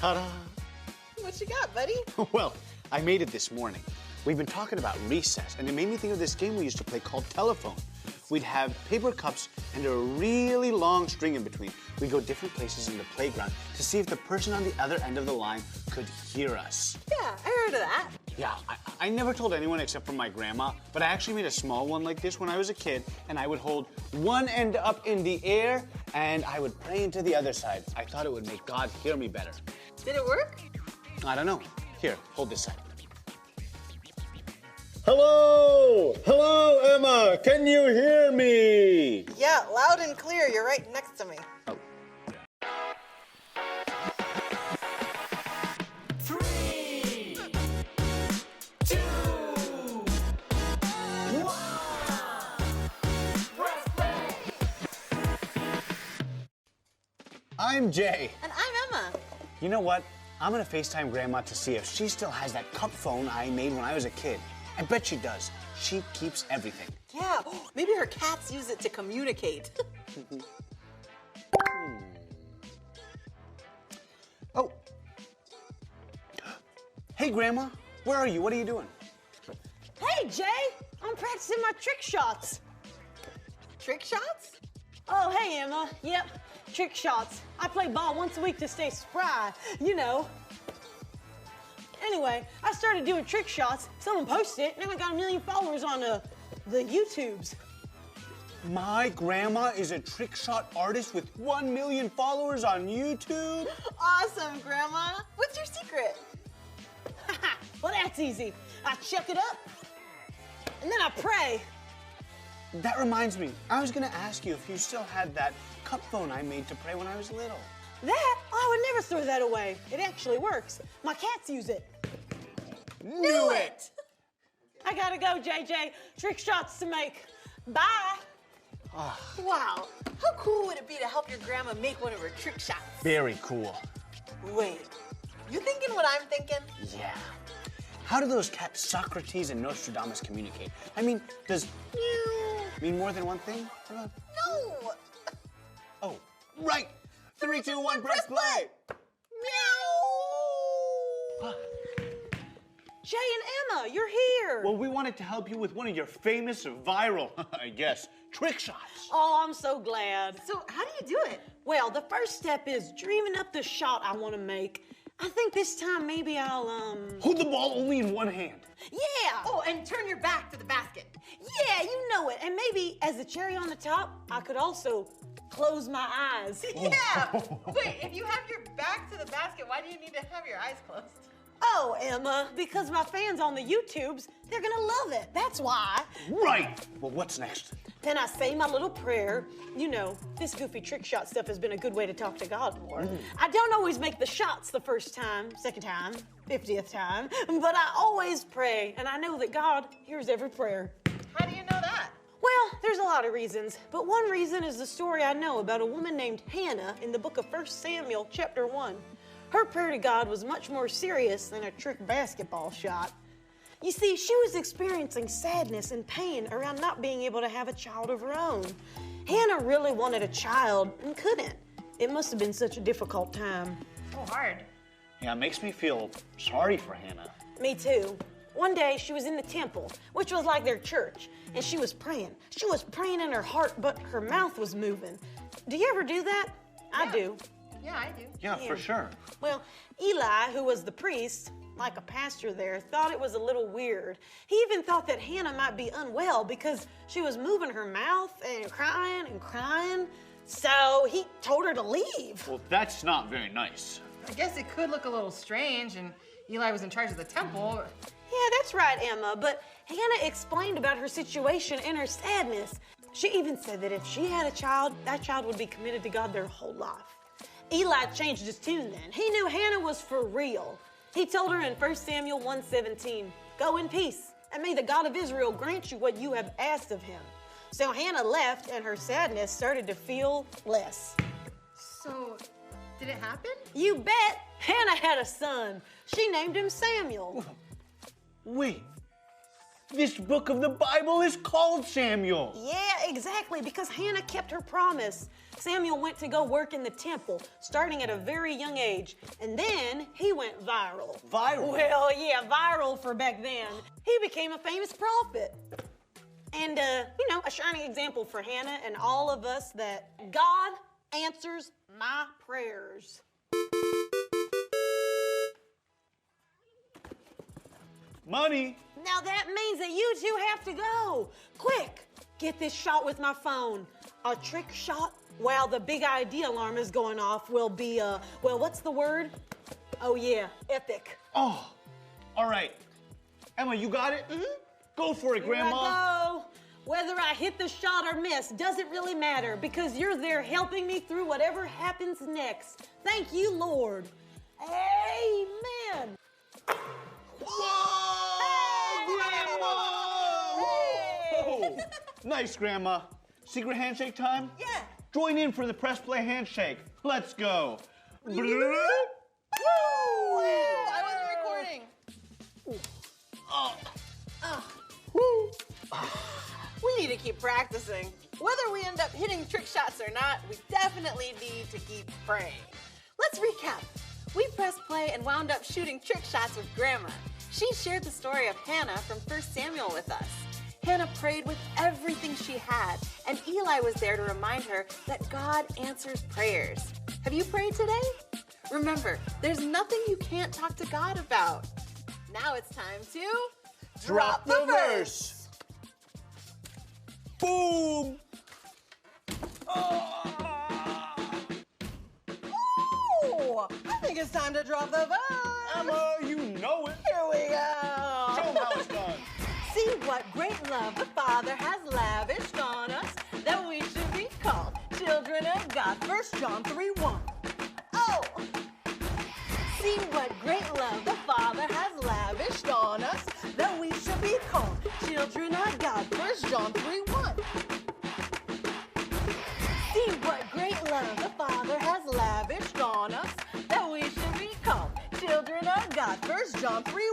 Ta-da! What you got, buddy? Well, I made it this morning. We've been talking about recess, and it made me think of this game we used to play called telephone. We'd have paper cups and a really long string in between. We'd go different places in the playground to see if the person on the other end of the line could hear us. Yeah, I heard of that. Yeah, I never told anyone except for my grandma, but I actually made a small one like this when I was a kid, and I would hold one end up in the air, and I would pray into the other side. I thought it would make God hear me better. Did it work? I don't know. Here, hold this side. Hello! Hello, Emma! Can you hear me? Yeah, loud and clear. You're right next to me. Oh. 3, 2, 1. Press play. I'm Jay. And I'm Emma. You know what? I'm gonna FaceTime Grandma to see if she still has that cup phone I made when I was a kid. I bet she does. She keeps everything. Yeah, maybe her cats use it to communicate. Oh. Hey, Grandma. Where are you? What are you doing? Hey, Jay! I'm practicing my trick shots. Trick shots? Oh, hey, Emma. Yep, trick shots. I play ball once a week to stay spry, you know. Anyway, I started doing trick shots. Someone posted it, and I got 1 million followers on the YouTubes. My grandma is a trick shot artist with 1 million followers on YouTube. Awesome, Grandma. What's your secret? Well, that's easy. I chuck it up, and then I pray. That reminds me, I was gonna ask you if you still had that cup phone I made to pray when I was little. That? I would never throw that away. It actually works. My cats use it. Knew it! I gotta go, JJ. Trick shots to make. Bye. Wow, how cool would it be to help your grandma make one of her trick shots? Very cool. Wait, you thinking what I'm thinking? Yeah. How do those cats Socrates and Nostradamus communicate? I mean, does meow mean more than one thing? No! Oh, right! 3, 2, 1, press play! Meow! Jay and Emma, you're here. Well, we wanted to help you with one of your famous viral, I guess, trick shots. Oh, I'm so glad. So how do you do it? Well, the first step is dreaming up the shot I want to make. I think this time maybe I'll, Hold the ball only in one hand. Yeah! Oh, and turn your back to the basket. Yeah, you know it. And maybe as a cherry on the top, I could also close my eyes. Yeah! Wait, if you have your back to the basket, why do you need to have your eyes closed? Oh, Emma, because my fans on the YouTubes, they're gonna love it. That's why. Right! Well, what's next? Then I say my little prayer. You know, this goofy trick shot stuff has been a good way to talk to God more. I don't always make the shots the first time, second time, 50th time, but I always pray, and I know that God hears every prayer. How do you know that? Well, there's a lot of reasons, but one reason is the story I know about a woman named Hannah in the book of 1 Samuel, chapter 1. Her prayer to God was much more serious than a trick basketball shot. You see, she was experiencing sadness and pain around not being able to have a child of her own. Hannah really wanted a child and couldn't. It must have been such a difficult time. So hard. Yeah, it makes me feel sorry for Hannah. Me too. One day she was in the temple, which was like their church, and she was praying. She was praying in her heart, but her mouth was moving. Do you ever do that? I do. Yeah, I do. Yeah, for sure. Well, Eli, who was the priest, like a pastor there, thought it was a little weird. He even thought that Hannah might be unwell because she was moving her mouth and crying and crying. So he told her to leave. Well, that's not very nice. I guess it could look a little strange, and Eli was in charge of the temple. Yeah, that's right, Emma, but Hannah explained about her situation and her sadness. She even said that if she had a child, that child would be committed to God their whole life. Eli changed his tune then. He knew Hannah was for real. He told her in 1 Samuel 1:17, "Go in peace, and may the God of Israel grant you what you have asked of him." So Hannah left, and her sadness started to feel less. So, did it happen? You bet. Hannah had a son. She named him Samuel. Wait, this book of the Bible is called Samuel. Yeah, exactly, because Hannah kept her promise. Samuel went to go work in the temple, starting at a very young age, and then he went viral. Viral? Well, yeah, viral for back then. He became a famous prophet. And, a shining example for Hannah and all of us that God answers my prayers. Money. Now that means that you two have to go. Quick, get this shot with my phone. A trick shot while the big ID alarm is going off will be, what's the word? Oh yeah, epic. Oh, all right. Emma, you got it? Mm-hmm. Go for it, Here Grandma. I go. Whether I hit the shot or miss doesn't really matter because you're there helping me through whatever happens next. Thank you, Lord. Amen. Whoa, Grandma! Whoa. Nice, Grandma. Secret handshake time? Yeah. Join in for the press play handshake. Let's go. Woo! I wasn't recording. We need to keep practicing. Whether we end up hitting trick shots or not, we definitely need to keep praying. Let's recap. We pressed play and wound up shooting trick shots with Grandma. She shared the story of Hannah from 1 Samuel with us. Hannah prayed with everything she had, and Eli was there to remind her that God answers prayers. Have you prayed today? Remember, there's nothing you can't talk to God about. Now it's time to Drop the verse. Boom. Ooh, I think it's time to drop the verse. Emma, you know it. Here we go. Show 'em how it's done. See what great love the Father has lavished on us, that we should be called children of God. 1 John 3:1. Oh! See what great love the Father has lavished on us, that we should be called children of God. 1 John 3:1. See what great love the Father has lavished on us, that we should be called children of God. 1 John 3:1.